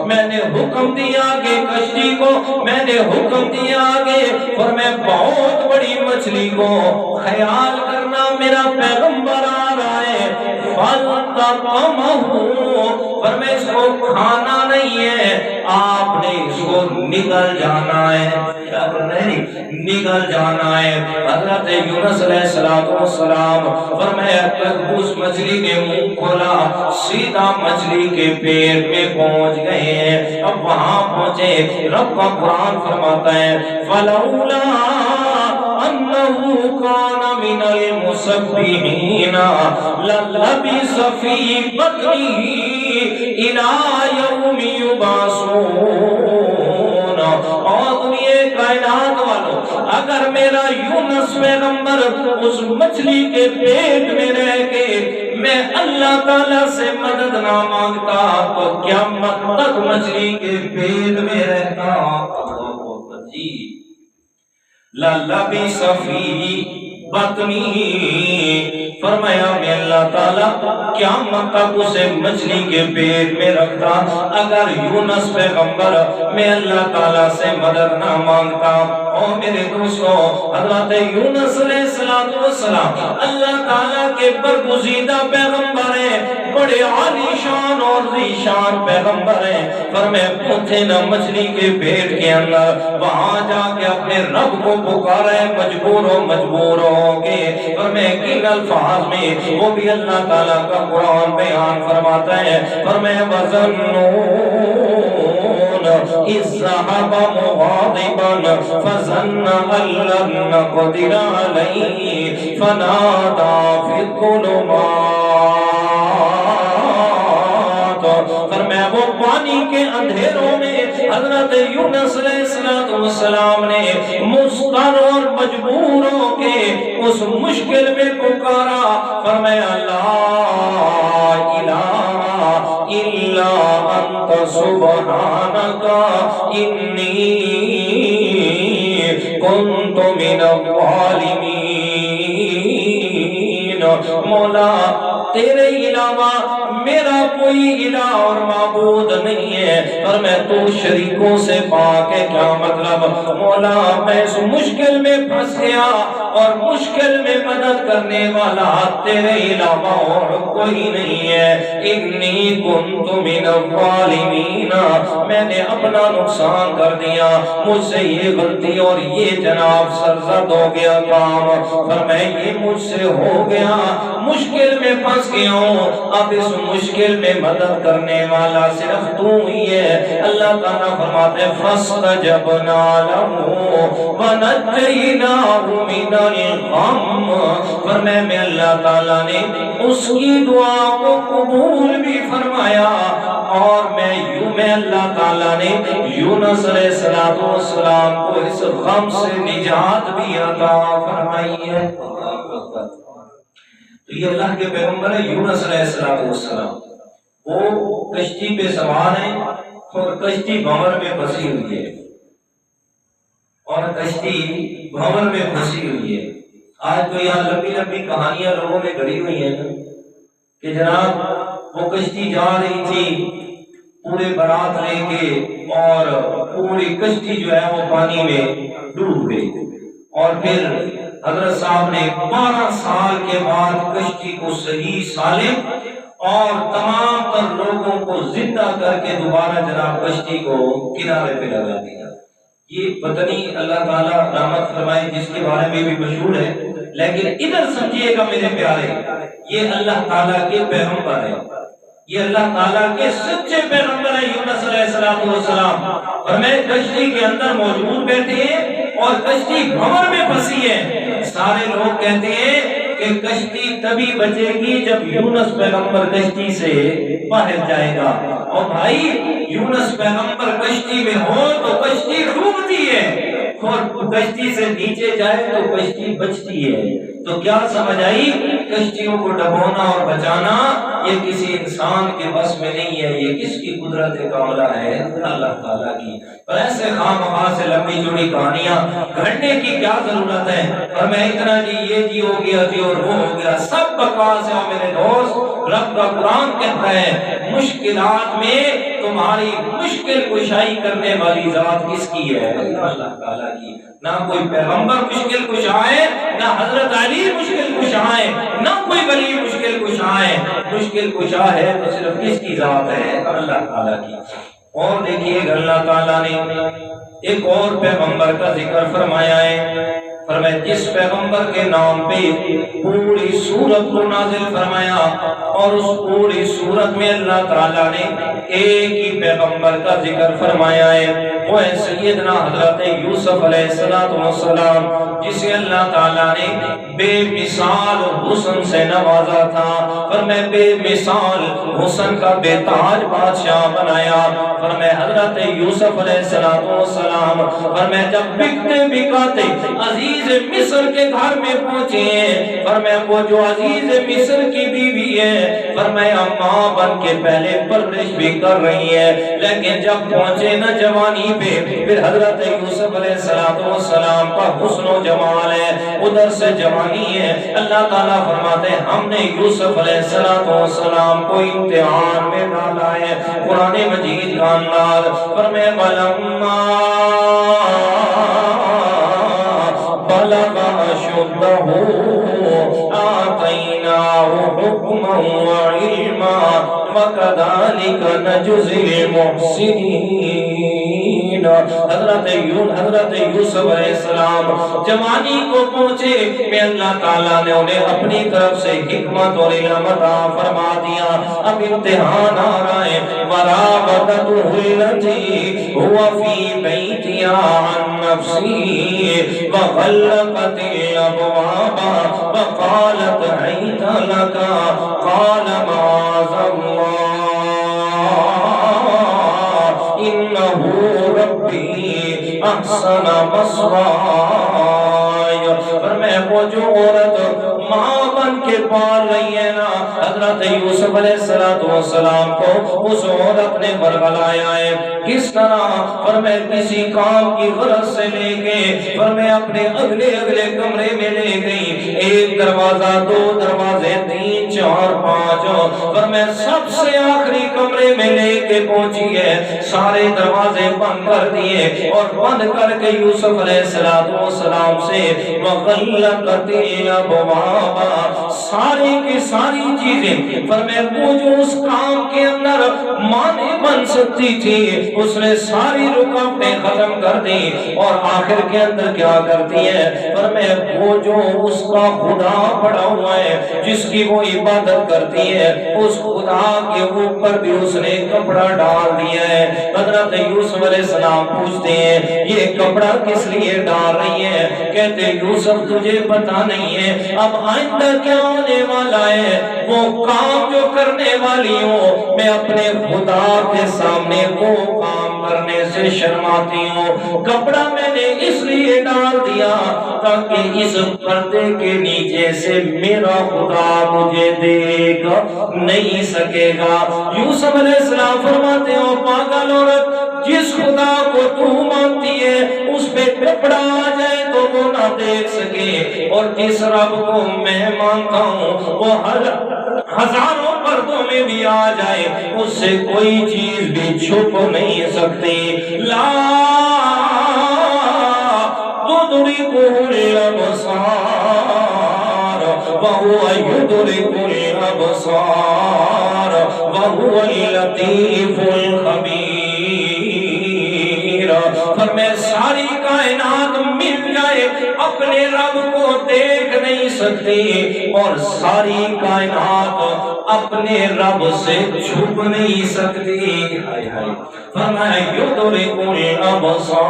میں نے حکم دیا کہ کشتی کو، میں نے حکم دیا کہ اور میں بہت بڑی مچھلی کو خیال کرنا میرا پیغمبر آ رہا ہے، فَالْتَقَمَهُ، فرمائے اس کو کھانا نہیں ہے، آپ نے اس کو نگل جانا ہے، کیا کرنا ہے؟ نگل جانا ہے۔ حضرت یونس علیہ السلام فرمایا اس مچھلی کے منہ کھولا، سیدھا مچھلی کے پیٹ میں پہنچ گئے ہیں۔ اب وہاں پہنچے، رب کا قرآن فرماتا ہے فَلَوْلَا أَنَّهُ كَانَ مِنَ الْمُسَبِّحِينَ لَلَبِثَ فِي بَطْنِهِ إِلَى يَوْمِ يُبْعَثُونَ۔ اور دنیا کائنات والوں، اگر میرا یونس پیغمبر اس مچھلی کے پیٹ میں رہ کے میں اللہ تعالیٰ سے مدد نہ مانگتا تو قیامت تک مچھلی کے پیٹ میں رہتا۔ لَلَبِثَ فِي بَطْنِهِ، فرمایا میں اللہ تعالیٰ قیامت تک اسے مچھلی کے پیٹ میں رکھتا اگر یونس پیغمبر میں اللہ تعالیٰ سے مدد نہ مانگتا۔ اور میرے دوستو، حضرت یونس علیہ السلام اللہ تعالیٰ کے برگزیدہ پیغمبر ہیں، بڑے عالی شان اور ذی شان پیغمبر ہیں۔ فرمایا پھنسے نہ مچھلی کے پیٹ کے اندر، وہاں جا کے اپنے رب کو پکارے مجبور ہو کے۔ فرمایا کن الفاظ میں، وہ بھی اللہ تعالیٰ کا قرآن بیان فرماتا ہے، فرمایا وَظَنُّونَ إِذْ ذَهَبَ مُغَاضِبًا فَظَنَّ أَن لَّن نَّقْدِرَ عَلَيْهِ فَنَادَىٰ فِي الظُّلُمَاتِ، فرمایا وہ پانی کے اندھیروں میں حضرت یونس علیہ السلام نے مضطر اور مجبور ہو کے اس مشکل میں پکارا، فرمایا لا الہ الا انت سبحانک انی کنت من الظالمین۔ مولا تیرے علاوہ میرا کوئی الہ اور معبود نہیں ہے، پر میں تو شریکوں سے پاک ہے۔ کیا مطلب؟ مولا میں اس مشکل میں پھنس گیا اور مشکل میں مدد کرنے والا تیرے علاوہ اور کوئی نہیں ہے۔ انی کنت من الظالمین، میں نے اپنا نقصان کر دیا، مجھ سے یہ غلطی اور یہ جناب سرزد ہو گیا کام، پر میں یہ مجھ سے ہو گیا، مشکل میں پھنس گیا ہوں، اب اس مشکل میں مدد کرنے والا صرف تو ہی ہے۔ اللہ تعالیٰ فرماتے ہیں فَاسْتَجَبْنَا لَهُ وَنَجَّيْنَاهُ مِنَ الْغَمِّ، فرمایا میں اللہ تعالیٰ نے اس کی دعا کو قبول بھی فرمایا، اور میں اللہ تعالیٰ نے یونس علیہ السلام کو اس غم سے نجات بھی عطا فرمائی ہے۔ تو یہ اللہ کے پیغمبر ہے یونس علیہ السلام، وہ کشتی پہ سوار ہیں اور کشتی بھنور میں پھنسی ہوئی ہے، اور کشتی بھنور میں پھنسی ہوئی ہے۔ آج تو یہاں لمبی لمبی کہانیاں لوگوں نے گڑھی ہوئی ہیں کہ جناب وہ کشتی جا رہی تھی پورے برات لے کے، اور پوری کشتی جو ہے وہ پانی میں ڈوب گئی، اور پھر حضرت صاحب نے 12 سال کے بعد کشتی کو صحیح سالم اور تمام تر لوگوں کو زندہ کر کے دوبارہ جناب کشتی کو کنارے پہ لگا دیا۔ یہ پتنی اللہ تعالیٰ رحمت فرمائے جس کے بارے میں بھی مشہور ہے، لیکن ادھر سمجھیے گا میرے پیارے، یہ اللہ تعالیٰ کے پیغمبر ہے، یہ اللہ تعالیٰ کے سچے پیغمبر ہے یونس علیہ السلام، اور میں کشتی کے اندر موجود بیٹھے ہیں اور کشتی بھنور میں پھنسی ہے۔ سارے لوگ کہتے ہیں کہ کشتی تبھی بچے گی جب یونس پیغمبر کشتی سے باہر جائے گا، اور بھائی یونس پیغمبر کشتی میں ہو تو کشتی ڈوبتی ہے، اور کشتی سے نیچے جائے تو کشتی بچتی ہے۔ تو کیا سمجھ آئی؟ کشتیوں کو ڈبونا اور بچانا یہ کسی انسان کے بس میں نہیں ہے، یہ کس کی قدرت کاملہ ہے؟ اللہ تعالیٰ کی۔ اور ایسے خام خواہ سے لمبی چوڑی کہانیاں گھڑنے کی کیا ضرورت ہے؟ اور میں اتنا یہ جی ہو گیا جی اور وہ ہو گیا، سب بکواس ہے میرے دوست۔ رب کا قرآن کہتا ہے مشکلات میں تمہاری مشکل کشائی کرنے والی ذات کس کی ہے؟ اللہ تعالیٰ کی۔ نہ کوئی پیغمبر مشکل کشا ہے، نہ حضرت علی مشکل کشا ہے، نہ کوئی ولی مشکل کشا ہے۔ مشکل کشا ہے تو صرف کس کی ذات ہے؟ اللہ تعالیٰ کی۔ اور دیکھیے اللہ تعالیٰ نے ایک اور پیغمبر کا ذکر فرمایا ہے، فرمایا جس پیغمبر کے نام پہ پوری سورت کو نازل فرمایا، اور اس پوری سورت میں اللہ تعالیٰ نے ایک ہی پیغمبر کا ذکر فرمایا ہے، وہ ہے سیدنا حضرت یوسف علیہ السلام، جسے اللہ تعالیٰ نے بے مثال حسن سے نوازا تھا، فرمایا بے مثال حسن کا بے تاج بادشاہ بنایا۔ فرمایا حضرت یوسف علیہ السلام فرمایا جب بکتے بکاتے عزیز مصر کے گھر میں پہنچے، فرمایا وہ جو عزیز مصر کی بیوی ہے، فرمایا ماں بن کے پہلے پرورش بھی کر رہی ہے، لیکن جب پہنچے نہ جوانی پہ، پھر حضرت یوسف علیہ السلام کا حسن و جمال ہے، ادھر سے جوانی ہے۔ اللہ تعالیٰ فرماتے ہیں ہم نے یوسف علیہ السلام کو امتحان میں ڈالا ہے۔ قرآن مجید کا انداز فرمائے وَلَمَّا بَلَغَ أَشُدَّهُ آتَيْنَاهُ حُكْمًا وَعِلْمًا وَكَذَلِكَ نَجْزِي الْمُحْسِنِينَ۔ حضرت یوسف علیہ السلام جوانی کو پہنچے میں اللہ تعالیٰ نے انہیں اپنی طرف سے حکمت اور علم عطا فرما دیا۔ اب امتحان آ رہا ہے، وَرَاوَدَتْهُ الَّتِي هُوَ فِي بَيْتِهَا عَن نَّفْسِهِ وَغَلَّقَتِ الْأَبْوَابَ وَقَالَتْ هَيْتَ لَكَ قَالَ مَعَاذَ اللَّهِ إِنَّهُ رَبِّي أَحْسَنَ مَثْوَايَ۔ فرمایا وہ جو عورت ماں بن کے پال رہی ہے نا، حضرت یوسف علیہ السلام کو اس عورت نے برگلایا ہے۔ کس طرح؟ فرمایا کسی کام کی غرض سے لے کے فرمایا اپنے اگلے کمرے میں لے گئی، ایک دروازہ، دو دروازے، 3 4 5، فرمایا سب سے آخری کمرے میں لے کے پہنچی ہے، سارے دروازے بند کر دیے اور بند کر کے یوسف علیہ السلام سے وَغَلَّقَتِ الْأَبْوَابَ، ساری کی ساری چیزیں فرمایا وہ جو اس کام کے اندر مانے بن سکتی تھی اس نے ساری رکاوٹیں ختم کر دی، اور آخر کے اندر کیا کرتی ہے؟ فرمایا وہ جو اس کا خدا پڑا ہوا ہے جس کی وہ عبادت کرتی ہے، اس خدا کے اوپر بھی اس نے کپڑا ڈال دیا ہے۔ حضرت یوسف علیہ السلام پوچھتے ہیں یہ کپڑا کس لیے ڈال رہی ہے؟ کہتے یوسف تجھے پتا نہیں ہے اب آئندہ کیا ہونے والا ہے، وہ کام جو کرنے والی ہوں میں اپنے خدا کے سامنے وہ کام کرنے سے شرماتی ہوں، کپڑا میں نے اس لیے ڈال دیا تاکہ اس پردے کے نیچے سے میرا خدا مجھے دیکھ نہیں سکے گا۔ یوسف علیہ السلام فرماتے ہو پاگل عورت، جس خدا کو تو مانتی ہے اس پہ کپڑا آ جائے تو وہ نہ دیکھ سکے، اور جس رب کو میں مانتا ہوں وہ ہزاروں پردوں میں بھی آ جائے اس سے کوئی چیز بھی چھپ نہیں سکتی۔ لا تدركه الأبصار وهو يدرك الأبصار وهو اللطيف الخبير۔ فرمایا ساری کائنات مل جائے اپنے رب کو دیکھ نہیں سکتی، اور ساری کائنات اپنے رب سے چھپ نہیں سکتی۔ فرمایا یدرک الابصار،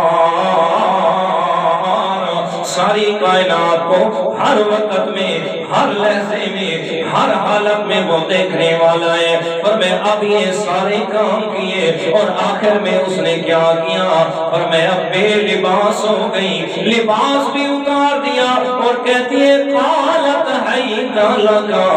ساری کائنات کو ہر وقت میں، ہر لحظے میں، ہر حالت میں وہ دیکھنے والا ہے۔ فرمایا اب یہ سارے کام کیے اور آخر میں اس نے کیا کیا؟ فرمایا بے لباس ہو گئی، لباس بھی اتار دیا اور کہتی ہے قالت حیت لکا،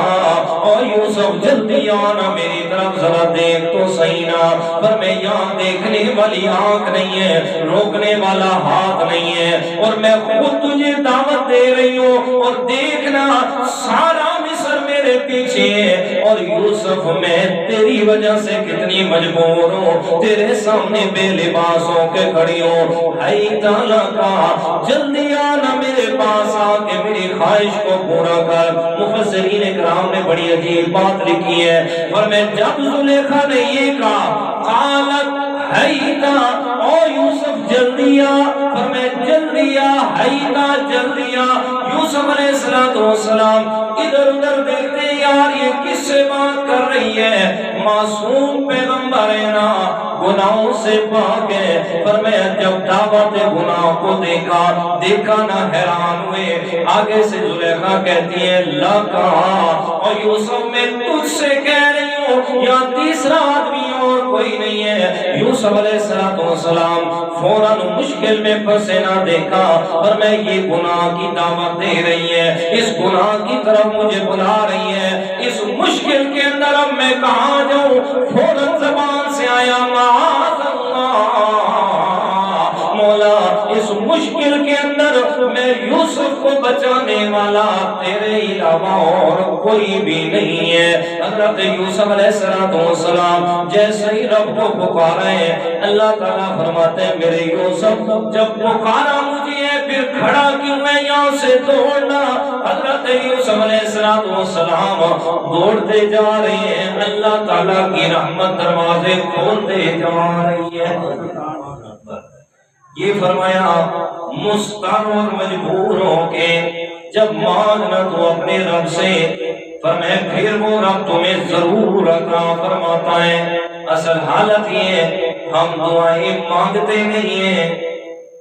اور یوسف جلدی آنا میری طرف ذرا دیکھ تو صحیح نا۔ فرمایا یہاں دیکھنے والی آنکھ نہیں ہے، روکنے والا ہاتھ نہیں ہے، اور میں خود تجھے دعوت دے رہی ہوں، اور دیکھنا سارا مصر میرے پیچھے اور یوسف میں تیری وجہ سے کتنی مجبور ہوں، تیرے سامنے بے لباس ہو کے کھڑی ہوں، ہائی تعالیٰ کا جلدی آنا میرے پاس آ کے میری خواہش کو پورا کر۔ مفسرین اکرام نے بڑی عجیب بات لکھی ہے، فرمایا جب زلیخا نے یہ کہا قالت حیتا او یوسف جلدی آ، فرمایا جلدی آ، حیتا جلدی آ۔ یوسف علیہ السلام ادھر ادھر دیکھتے یار یہ کس سے بات کر رہی ہے، معصوم پیغمبر ہے نا، گناہوں سے پاک ہے۔ فرمایا جب دعوت گناہ کو دیکھا نہ حیران ہوئے، آگے سے زلیخا کہتی ہے لکا، اور یوسف میں تجھ سے کہہ رہی ہوں، یا تیسرا آدمی اور کوئی نہیں ہے۔ یوسف علیہ السلام فوراً مشکل میں پھنسے نہ دیکھا، اور میں یہ گناہ کی دعوت دے رہی ہے، اس گناہ کی طرف مجھے بلا رہی ہے، اس مشکل کے اندر اب میں کہاں جاؤں؟ فوراً زبان سے آیا معاذ اللہ، مولا اس مشکل کے اندر میں یوسف کو بچانے والا تیرے علاوہ اور کوئی بھی نہیں ہے۔ حضرت یوسف علیہ السلام جیسے ہی رب کو پکارے ہیں، اللہ تعالیٰ فرماتے ہیں میرے یوسف جب پکارا مجھے پھر کھڑا کیوں ہے یہاں سے دوڑنا؟ حضرت یوسف علیہ السلام دوڑتے جا رہے ہیں، اللہ تعالیٰ کی رحمت دروازے کھولتے جا رہی ہے۔ یہ فرمایا مستر اور مجبور ہو کے جب مانگنا تو اپنے رب سے، فرمایا پھر وہ رب تمہیں ضرور عطا فرماتا ہے۔ اصل حالت یہ ہے ہم دعائیں مانگتے نہیں ہیں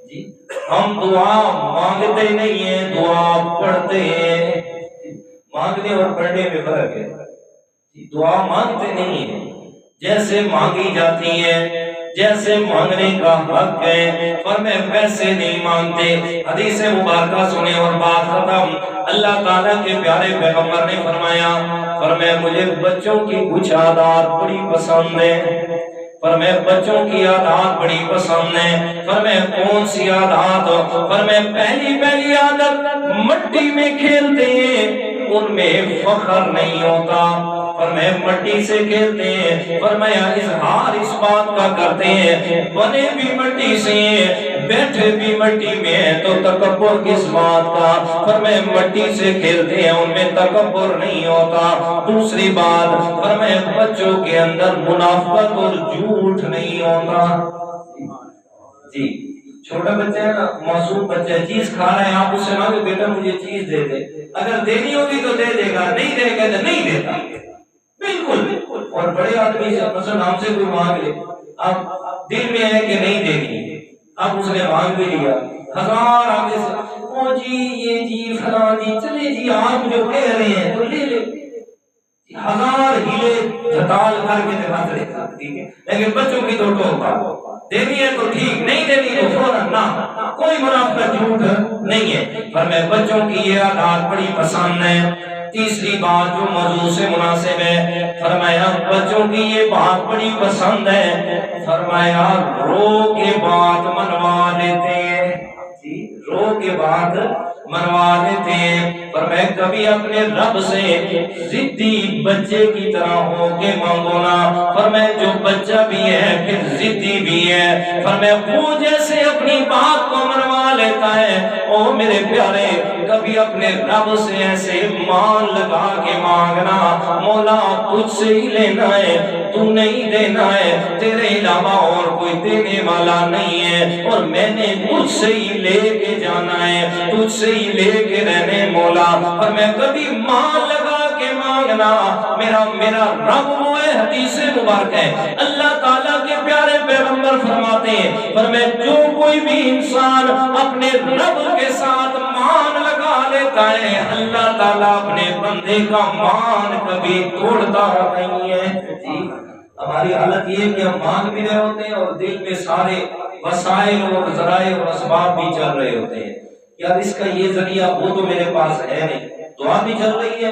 جی، ہم دعا مانگتے نہیں ہیں، دعا پڑھتے ہیں۔ مانگنے اور پڑھنے میں فرق ہے، دعا مانگتے نہیں ہیں، جیسے مانگی جاتی ہیں، جیسے مانگنے کا حق ہے، فرمایا ویسے نہیں مانگتے۔ حدیث مبارکہ سنے اور بات ختم۔ اللہ تعالیٰ کے پیارے پیغمبر نے فرمایا مجھے بچوں کی کچھ عادات بڑی پسند ہے، فرمایا بچوں کی عادات بڑی پسند ہے۔ فرمایا کون سی عادات؟ فرمایا پہلی عادت مٹی میں کھیلتے ہیں، ان میں فخر نہیں ہوتا، فرمایا مٹی سے کھیلتے ہیں، فرمایا اظہار اس بات کا کرتے ہیں بنے بھی مٹی سے بیٹھے بھی مٹی میں، تو تکبر کس بات کا؟ فرمایا مٹی سے کھیلتے ہیں، ان میں تکبر نہیں ہوتا۔ دوسری بات فرمایا بچوں کے اندر منافقت اور جھوٹ نہیں ہوتا جی۔ چھوٹا بچہ ہے نا، معصوم بچہ ہے، چیز کھا رہا ہے، آپ اس سے مانگے بیٹا مجھے چیز دے دے، اگر دینی ہوگی تو دے دے گا، نہیں دے گا تو نہیں دیتا، بالکل۔ اور بڑے آدمی سے مثلا ہم سے کوئی مانگ لے، اب دل میں ہے کہ نہیں دینی، اب اس نے مانگ بھی لیا، ہزار آگے سے او جی یہ جی فلاں جی چلے جی آپ جو کہہ رہے ہیں تو لے لے، ہزار ہیلے جھٹال کر کے دکھاتے رہتا، ٹھیک ہے، لیکن بچوں کی تو ٹوکا دینی ہے تو ٹھیک، نہیں دینی تو فوراً نہ، کوئی منافقت جھوٹ نہیں ہے۔ فرمایا بچوں کی یہ عادات بڑی پسند ہے۔ تیسری بات جو موضوع سے مناسب ہے، فرمایا بچوں کی یہ بات بڑی پسند ہے، فرمایا رو کے بات منوا لیتے ہیں جی، رو کے بعد منوا لیتے ہیں۔ فرمایا کبھی اپنے رب سے ضدی بچے کی طرح ہو کے مانگو نا، فرمایا جو بچہ بھی ہے پھر ضدی بھی ہے، فرمایا وہ جیسے اپنی بات کو منوا لیتا ہے، او میرے پیارے کبھی اپنے رب سے ایسے مان لگا کے مانگنا، مولا تجھ سے ہی لینا ہے، تو نہیں دینا ہے، تیرے علاوہ اور کوئی دینے والا نہیں ہے، اور میں نے تجھ سے ہی لے کے جانا ہے، تجھ سے ہی لے کے رہنے مولا۔ اور میں کبھی مان لگا کے مانگنا، میرا رب وہ ہے، حدیث مبارک ہے، اللہ تعالیٰ کے پیارے پیغمبر فرماتے ہیں، فرمایا جو کوئی بھی انسان اپنے رب کے ساتھ مان لگا لیتا ہے، اللہ تعالیٰ اپنے بندے کا مان کبھی توڑتا نہیں ہے جی۔ ہماری حالت یہ ہے کہ ہم مانگ بھی رہے ہوتے ہیں اور دل میں سارے وسائل اور ذرائع اور اسباب بھی چل رہے ہوتے ہیں، یار اس کا یہ ذریعہ وہ تو میرے پاس ہے نہیں، دعا بھی چل رہی ہے،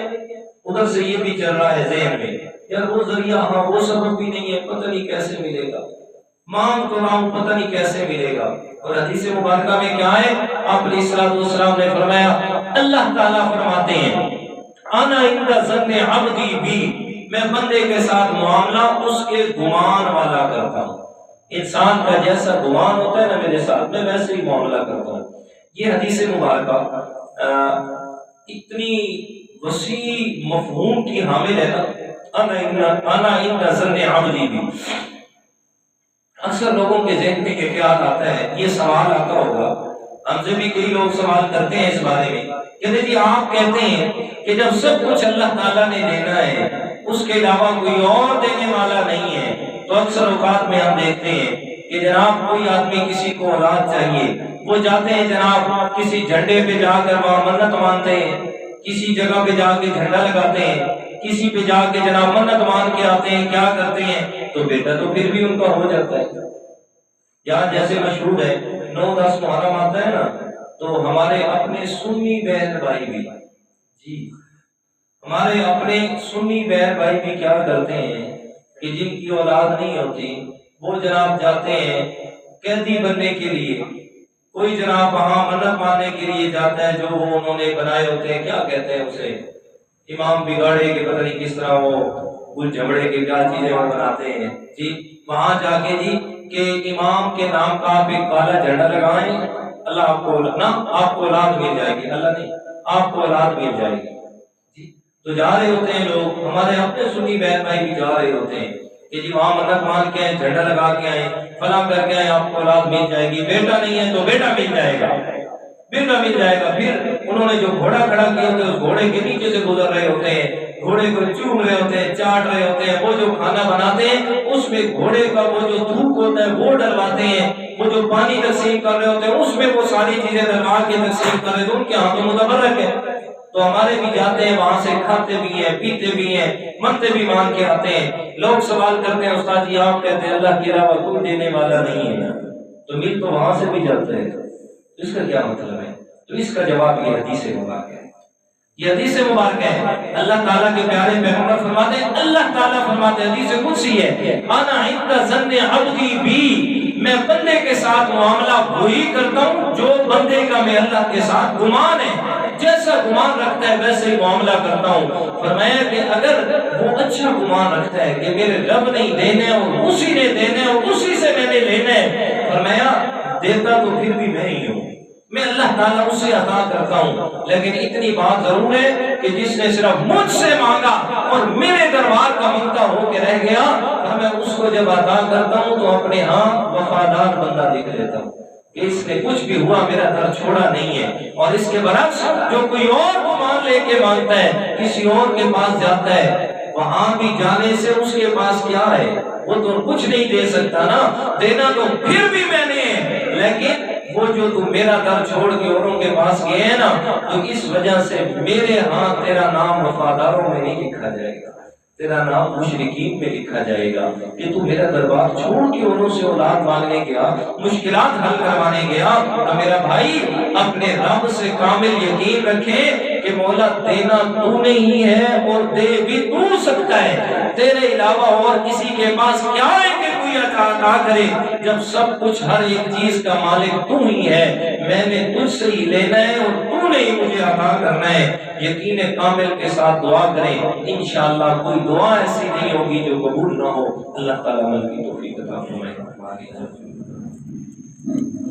ادھر سے یہ بھی چل رہا ہے ذہن میں، یار وہ ذریعہ ہاں وہ سبب بھی نہیں ہے، پتہ نہیں کیسے ملے گا، مانگ تو رہا ہوں پتہ نہیں کیسے ملے گا۔ اور حدیث مبارکہ میں کیا ہے؟ آپ علیہ السلام نے فرمایا، اللہ تعالیٰ فرماتے ہیں انا عند ظن عبدی بی، میں بندے کے ساتھ معاملہ اس کے گمان والا کرتا ہوں۔ انسان کا جیسا گمان ہوتا ہے نا میرے ساتھ، میں ویسے ہی معاملہ کرتا ہوں۔ یہ حدیث مبارکہ اتنی وسیع مفہوم کی حامل ہے نا، انا عند ظن عبدی بی۔ اکثر لوگوں کے ذہن میں یہ خیال آتا ہے، یہ سوال آتا ہوگا، ہم سے بھی کئی لوگ سوال کرتے ہیں اس بارے میں، کہتے جی آپ کہتے ہیں کہ جب سب کچھ اللہ تعالیٰ نے دینا ہے، اس کے علاوہ کوئی اور دینے والا نہیں ہے، تو اکثر اوقات میں ہم دیکھتے ہیں کہ جناب کوئی آدمی کسی کو اولاد چاہیے، وہ جاتے ہیں جناب کسی جھنڈے پہ جا کر وہاں منت مانتے ہیں، کسی جگہ پہ جا کے جھنڈا لگاتے ہیں، کسی پہ جا کے جناب منت مان کے آتے ہیں، کیا کرتے ہیں، تو بیٹا تو پھر بھی ان کا ہو جاتا ہے۔ یہاں جیسے مشہور ہے 9-10 محرم آتا ہے نا، تو ہمارے اپنے سنی بہن بھائی بھی، جی ہمارے اپنے سنی بہن بھائی بھی کیا کرتے ہیں کہ جن کی اولاد نہیں ہوتی وہ جناب جاتے ہیں قیدی بننے کے لیے، کوئی جناب وہاں منت ماننے کے لیے جاتا ہے، جو وہ انہوں نے بنائے ہوتے ہیں، کیا کہتے ہیں اسے، امام بگاڑے کے پتہ نہیں کس طرح وہ گل جھمڑے کے کیا چیزیں وہ بناتے ہیں، جی وہاں جا کے جی کہ امام کے نام کا آپ ایک کالا جھنڈا لگائیں، اللہ آپ کو نا آپ کو اولاد مل جائے گی، اللہ نہیں آپ کو اولاد مل جائے گی، جی تو جا رہے ہوتے ہیں لوگ، ہمارے اپنے سنی بہن بھائی بھی جا رہے ہوتے ہیں کہ جی وہاں منت مان کے آئے، جھنڈا لگا کے آئے، فلاں کر کے آئے، آپ کو اولاد مل جائے گی، بیٹا نہیں ہے تو بیٹا مل جائے گا، بیٹا مل جائے گا۔ پھر انہوں نے جو گھوڑا کھڑا کیا ہوتا ہے اس گھوڑے کے نیچے سے گزر رہے ہوتے ہیں، گھوڑے کو چوم رہے ہوتے ہیں، چاٹ رہے ہوتے ہیں، وہ جو کھانا بناتے ہیں اس میں گھوڑے کا وہ جو تھوک ہوتا ہے وہ ڈلواتے ہیں، وہ جو پانی تقسیم کر رہے ہوتے ہیں اس میں وہ ساری چیزیں ڈلوا کے تقسیم کر رہے ہیں، تو ان کے ہاتھوں متبرک ہے۔ تو ہمارے بھی جاتے ہیں وہاں سے، کھاتے بھی ہیں، پیتے بھی ہیں، منتے بھی مان کے آتے ہیں۔ لوگ سوال کرتے ہیں استاد جی آپ کہتے ہیں اللہ کے علاوہ کوئی دینے والا نہیں ہے نا، تو مل تو وہاں سے بھی جاتے ہیں، اس کا کیا مطلب ہے؟ تو اس کا جواب یہ حدیث مبارک ہے، یہ حدیث مبارک ہے۔ اللہ تعالیٰ کے پیارے پیغمبر فرماتے ہیں، اللہ تعالیٰ فرماتے ہیں، حدیث قدسی ہے، انا عند ظن عبدی بی، میں بندے کے ساتھ معاملہ وہی کرتا ہوں جو بندے کا میں اللہ کے ساتھ گمان ہے، جیسا گمان رکھتا ہے ویسے ہی معاملہ کرتا ہوں۔ فرمایا کہ اگر وہ اچھا گمان رکھتا ہے کہ میرے رب نے دینا ہے اور اسی نے دینا ہے اور اسی سے میں نے لینا ہے، فرمایا دیتا تو پھر بھی میں ہی ہوں، میں اللہ تعالیٰ اسے عطا کرتا ہوں، لیکن اتنی بات ضرور ہے کہ جس نے صرف مجھ سے مانگا اور میرے دربار کا منگتا ہو کے رہ گیا، میں اس کو جب عطا کرتا ہوں تو اپنے ہاں وفادار بندہ لکھ لیتا ہوں کہ اس نے کچھ بھی ہوا میرا در چھوڑا نہیں ہے۔ اور اس کے برعکس جو کوئی اور گمان لے کے مانگتا ہے، کسی اور کے پاس جاتا ہے، وہاں بھی جانے سے اس کے پاس کیا ہے، وہ تو کچھ نہیں دے سکتا نا، دینا تو پھر بھی میں نے ہے، لیکن وہ جو تم میرا در چھوڑ کے اوروں کے پاس گئے ہیں نا، تو اس وجہ سے میرے ہاں تیرا نام وفاداروں میں نہیں لکھا جائے گا، تیرا نام مشرکین میں لکھا جائے گا کہ تو میرا دربار چھوڑ کے انہوں سے اولاد مانگنے گیا، مشکلات حل کروانے گیا۔ تو میرا بھائی اپنے رب سے کامل یقین رکھے کہ مولا دینا تو نہیں ہے اور دے بھی تو سکتا ہے، تیرے علاوہ اور کسی کے پاس کیا ہے کہ کوئی عطا کرے، جب سب کچھ ہر ایک چیز کا مالک تو ہی ہے، میں نے تجھ سے ہی لینا ہے اور تو نے ہی مجھے عطا کرنا ہے۔ یقین کامل کے ساتھ دعا کریں، انشاءاللہ کوئی دعا ایسی نہیں ہوگی جو قبول نہ ہو۔ اللہ تعالیٰ عمل کی توفیق عطا فرمائے۔